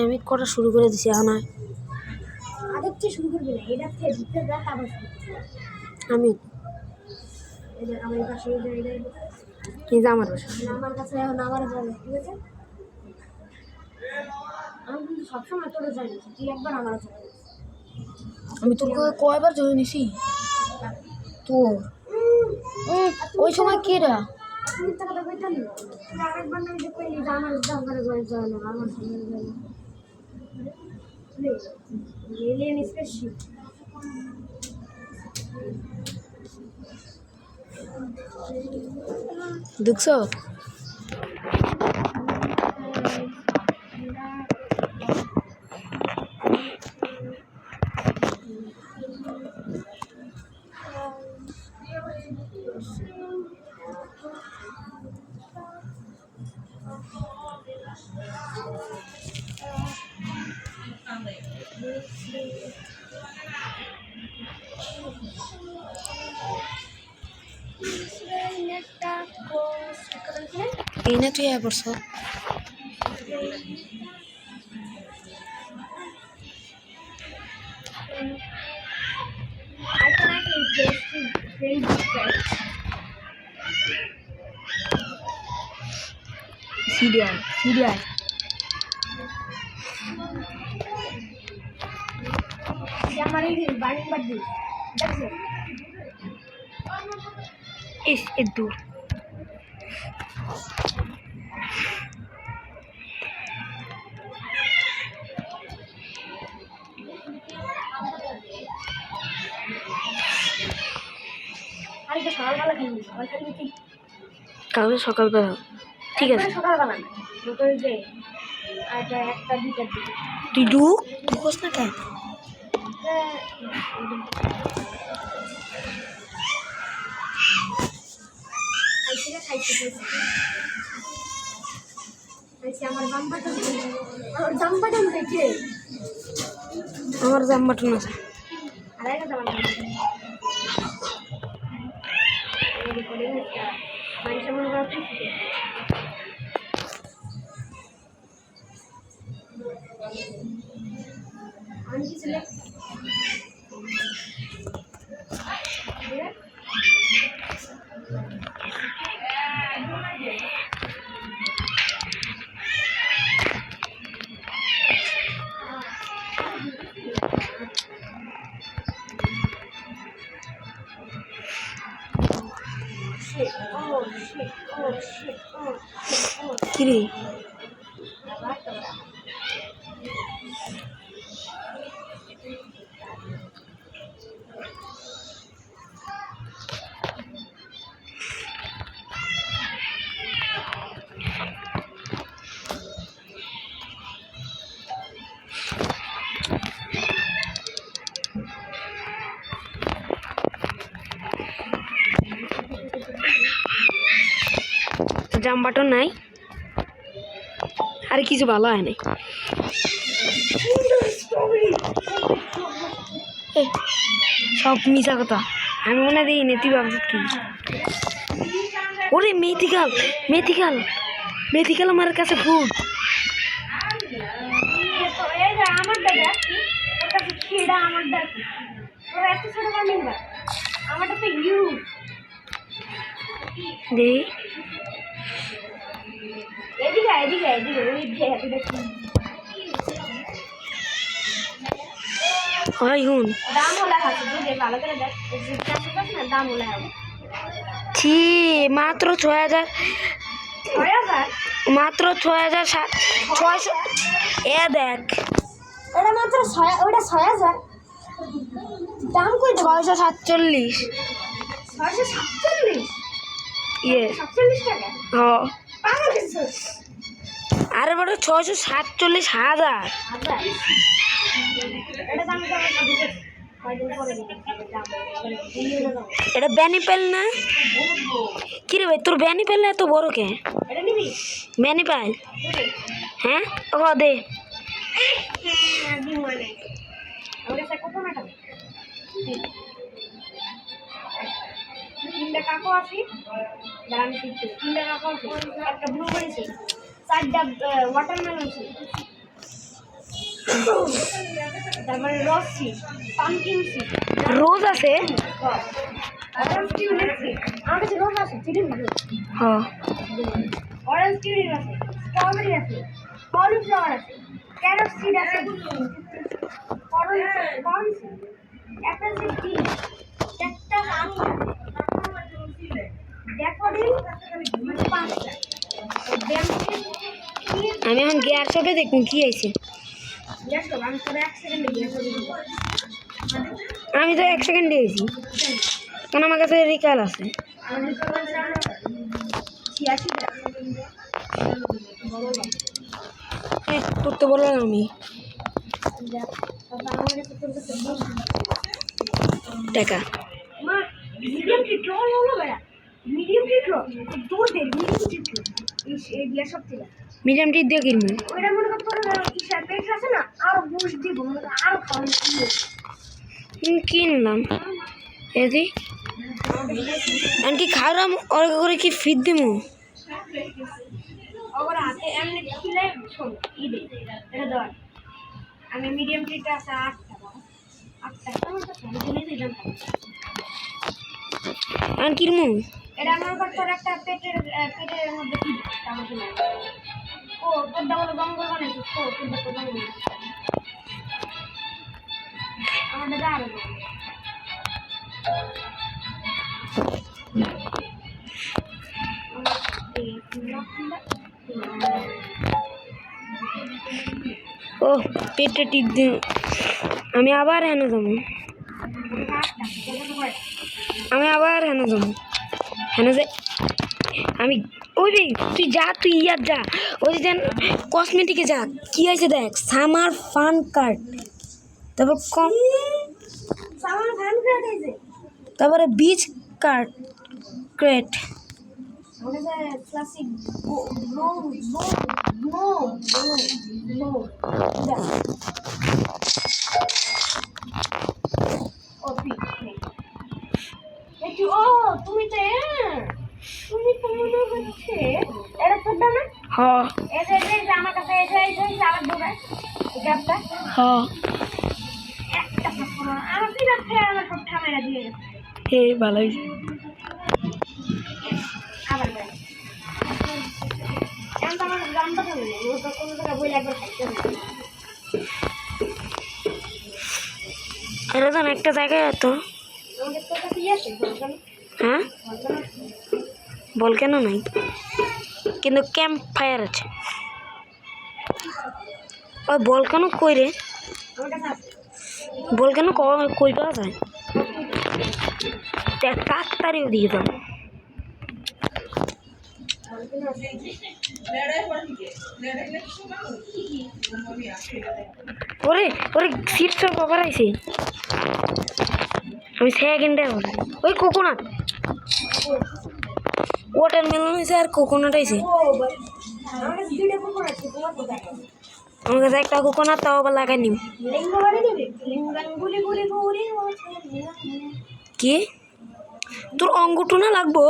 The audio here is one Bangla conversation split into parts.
আমি করা শুরু করে দিছি এখন আর আদর থেকে শুরু করবি না, এটা থেকে ঢুকতে যা তারপর আমি এটা আমার পাশে এটা এই যে আমার বাসা আমার কাছে এখন আমার যাবে, ঠিক আছে? আমি কিন্তু সবসময় তোরে যাই না, তুই একবার আমার যাবে। আমি তোর কয়বার জয় নিছি তোর ওই সময় কে রা মিথ্যা কথা কইতাম না, আরেকবার না যে কইলি যে আমার দরকারে করে যায় না, আমার সামনে যায় না। এলিয়েন স্পেসশিপ দেখছো এই না তুই আয় পড়ছ I can actually taste it very fresh. Serial আমার এই বার্নিং বার্থডে দেখছো ইস এ দূর আর এটা সকালবেলা খেলবি, সকাল খেলবি কি? কালকে সকালবেলা ঠিক আছে সকালবেলা না দুটো যে আর একটা দুইটার দিকে তুই ঢুকোস না কেন আমার জাম্পাটান দেখে আমার জাম্বাটন আছে আড়াই গেছে আমার মানুষ মনে করা আমি কি ছিল কিরে জাম্বাটন নাই আর কিছু ভালো হয় নাই সব মিশা কথা আমি মনে দিই নেতি ভাবছি কি ওরে মেথিকাল আমার কাছে ফুড আমার দাদা খিড়া আমার দাদা ওরা এত ছোট বানিয়ে আমারটা তো হিউজ দে এদিকে ওই হয় হুন দাম ওলা আছে বুঝে ভালো করে দেখ না দাম ওলা হবে ছি মাত্র 6,000 মাত্র 6,600 এ দেখ এটা মাত্র ওইটা 6,000 দাম কই 647 647 ইয়ে 47 টাকা হ্যাঁ পাগল কিছু আরে বড় 647,000 এটা দাম কয়দিন পরে এটা বেনিপেল না কিরে ভাই তোর বেনিপেল না এত বড় কে এটা নিবি বেনিপেল হ্যাঁ ও দে মানে ওটা সে কত টাকা তিনটা কাকু আসি দাঁড়ান তিনটা কাকু আসি একটা ব্লুবেরি চারটা ওয়াটারমেলন সিড, তারপরে রস সিড, পামকিন সিড, রোজ আছে? Orange tulip seed. আমার কাছে রোজ আছে, চিনি না। হ্যাঁ। অরেঞ্জ টিউলিপ আছে, স্ট্রবেরি আছে, কর্নফ্লাওয়ার আছে, ক্যারট সিড আছে, কর্ন সিড, অ্যাপেল সিড, বিন, একটা আঙুর, ড্যাফোডিল, পাঁচটা, ব্যাম্বু সিড। আমি এখন গিয়ার শপে দেখুন কি আছে। দেখো আমি তোর 1 সেকেন্ডে গিয়ে আমি তো 1 সেকেন্ডে এসেছি, কারণ আমার কাছে রিকাল আছে। আমাদের তো বলছে আমরা 86 টা তোর তো বললাম আমি টাকা মা মিডিয়াম টিট্র হলো বেড়া, মিডিয়াম টিট্র দূর দে, মিডিয়াম টিট্র এই দিয়া সব থেকে মিডিয়াম টি দিয়ে কিনবো। ওইটা মনে কর তোর ইসার পেট আছে না, আরো বুশ দিব, মনে কর আরো খাওয়ানো কিনলাম এদি কি খারাম ওর করে কি ফিট দিমু। আবার হাতে এমনি খিলে শোন ইদে এটা ধর। আমি মিডিয়াম টিট্র আছে 8টা, 8টা আমার কাছে আমি জেনে জানতাম। কিনবো এটা আমার কাছে তোর একটা পেটের মধ্যে কি আমার জন্য। ও তোর ডাবল জঙ্গল বানাইছিস তো, তোর ডাবল জঙ্গল আমাদের আরো ও পেটে টিপ দিন। আমি আবার হেনে যাবো, আমি আবার হেনে যাবো, হেনে যাই আমি। ওই রে তুই যা, তুই ইয়ার যা, ওই যে কসমেটিকে যা, কি আছে দেখ, সামার ফান কার্ড, তারপর কম, সামান ফান কার্ড আছে, তারপরে বিচ কার্ড ক্রেট, আমাদের classic no no no no no ও পি একটু। ও তুমি তো তুমি তো মনে হচ্ছে এটা তোর না। হ এই যে আমার কাছে এই যে আবার দূরে গ্যাপটা হ একটা পাখনা আমার পিনা খেয়ে আমার সব ঠামেরা দিয়ে গেছে। হে ভালো হয়েছে। আবার বের এখন তো আমার গ্রামটা ভালো নেই, ওটা কোনো জায়গায় বই একবার খাইতে হবে। এরকম একটা জায়গায় এত, আমাদের তোর কাছে আছে বলছেন? হ্যাঁ বল কেন নাই, কিন্তু ক্যাম্প ফায়ার আছে। ওই বল কেন কই রে, আমার কাছে আছে। বল কেন কই পাওয়া যায়, তাড়াতাড়ি ওদিকে যাও। ওরে ওরে সিট সব কভার আইছে, আমি সেকেন্ডে ওই কোকোনাট, ওয়াটারমেলন হয়েছে আর কোকোনাট আইছে। ও ভাই আমার কাছে দুইটা কুকুর আছে, তোমার কোথায়? আমার কাছে একটা কোকোনাট, তাও আবার লাগাই নিম। লিঙ্গ বাড়ি দেবে, লিঙ্গান গুলি গুলি গুলি কি তোর অঙ্গটুনা লাগবো,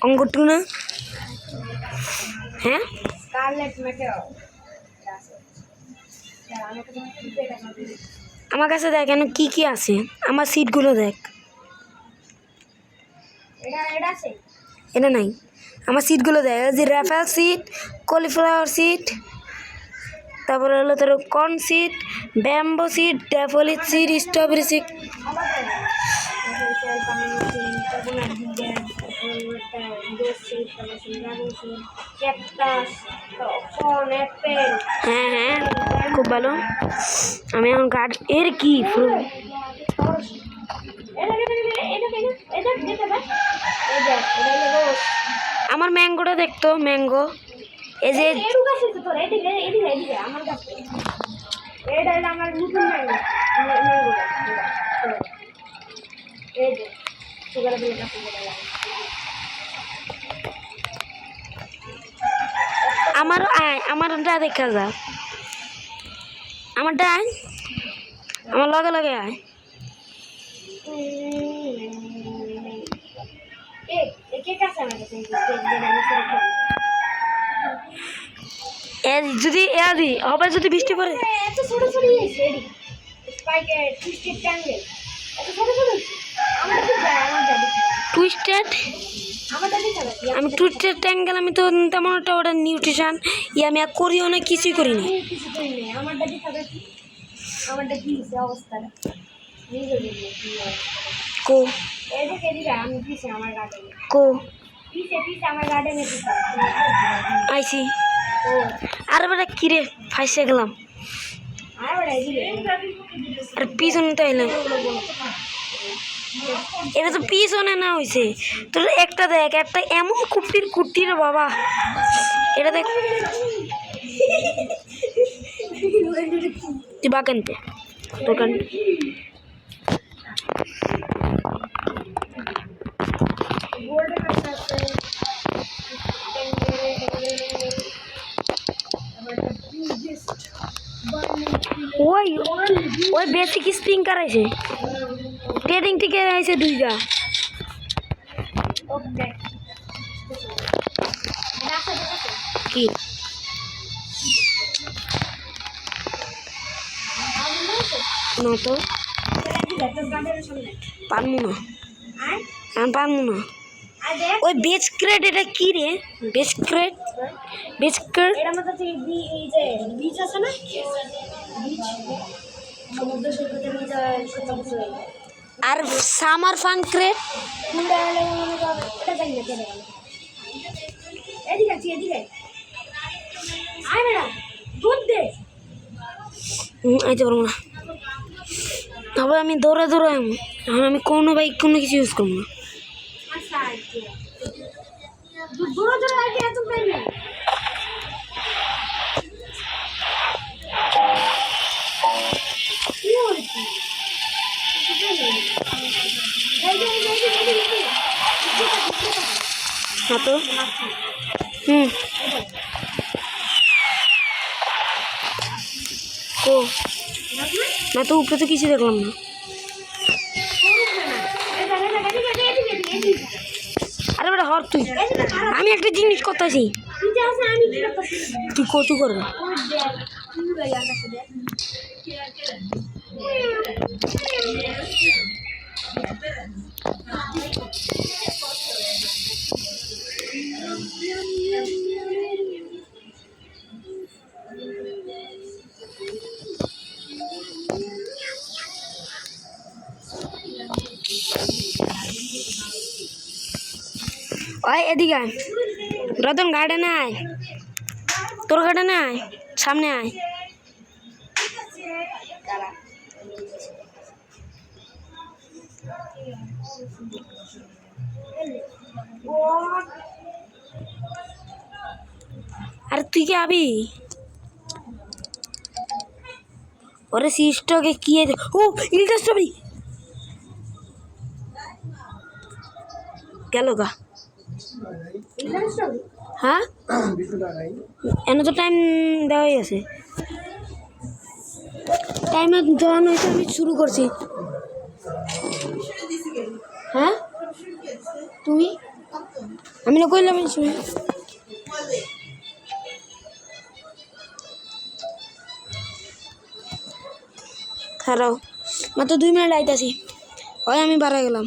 অঙ্গটুনা? হ্যাঁ স্কারলেট ম্যাটার আমার কাছে দেখ কেন কি কি আছে, আমার সিটগুলো দেখ। এটা আছে এটা নাই, আমার সিটগুলো দেখ, যে র্যাফেল সিট, কলিফ্লাওয়ার সিট, তারপরে হলো তোর corn sheet, bamboo sheet, daffodil sheet, strawberry sheet. হ্যাঁ হ্যাঁ খুব ভালো। আমি এখন গার্ড এর কি ফুল, আমার ম্যাঙ্গোটা দেখতো, ম্যাঙ্গো এই যে আমার নতুন আমার আয়, আমারটা দেখা যা, আমারটা আয়, আমার লগে লগে আয়। কেক আছে আমার কাছে। যদি দি হবে যদি বৃষ্টি পড়ে এত ছোট ছোট হয়েছে এডি স্পাইক টুইস্টেড ট্যাঙ্গেল এত ছোট ছোট হয়েছে আমার কি যায় আমার দাদি টুইস্টেড আমার দাদি চালাচ্ছি আমি টুইস্টেড ট্যাঙ্গেল আমি তো তেমন একটা ওটা নিউট্রিশন আমি আর করিও না কিছুই করিনি কিছু করি নাই আমার দাদি চালাচ্ছি আমার দাদি কি অবস্থাটা নিজে বুঝলো কি কো এদিকে এদিকে আমি পিছে আমার গার্ডেনে কো পিছে পিছে আমার গার্ডেনে পিছে আইসি ও আরে বেটা কিরে ফাইসে গেলাম আর বড় এদিকে আর পিছনে তো এলাম এটা তো পিছনে না হয়েছে তোর একটা দেখ একটা এমন কুটির কুটির বাবা এটা দেখ তুই বাগানতে দোকান গোল্ডেন কাছে আছে ওই ওই বেসিক স্প্রিঙ্কার আছে ট্রেডিং থেকে আছে দুইটা ওকে রাখা দেখো কি না তো পারবো না আমি পারবো না ওই বেচ ক্রেট এটা কি রে বেচ ক্রেট এর মধ্যে থেকে এই যে বীজ আছে না বীজ সমুদ্র সৈকতের মধ্যে সবকিছু আর সামার ফান ক্রেট কুড়া হলে মনে করো এটা জানি না চলে গেল এদিকে আছি এদিকে আয় ম্যাডাম দুধ দে আইতে পারবো না তবে আমি দৌড়ে দৌড়ে এখন আমি কোনো বাইক কোনো কিছু ইউজ করবো না আচ্ছা দুধ দৌড়া দৌড়া আগে এত টাইম নেই কি হচ্ছে না তো হুম ও না তো উপরে তো কিছু দেখলাম না আরে বেটা হর তুই আমি একটা জিনিস করতেছি তুই কচু করবে ওই এদিকে আয় রতন গার্ডেনে আয় তোর গার্ডেনে আয় সামনে আয় আরে তুই কি আবি ওরে সিস্টকে কি ও ইলটা স্ট্রবেরি গেল গা হ্যাঁ এনে তো টাইম দেওয়াই আছে টাইমে যখন হয়েছে আমি শুরু করছি হ্যাঁ তুমি আমি না কইলাম শুনি খারাপ মাত্র 2 মিনিট আইতাছি ওই আমি বাড়া গেলাম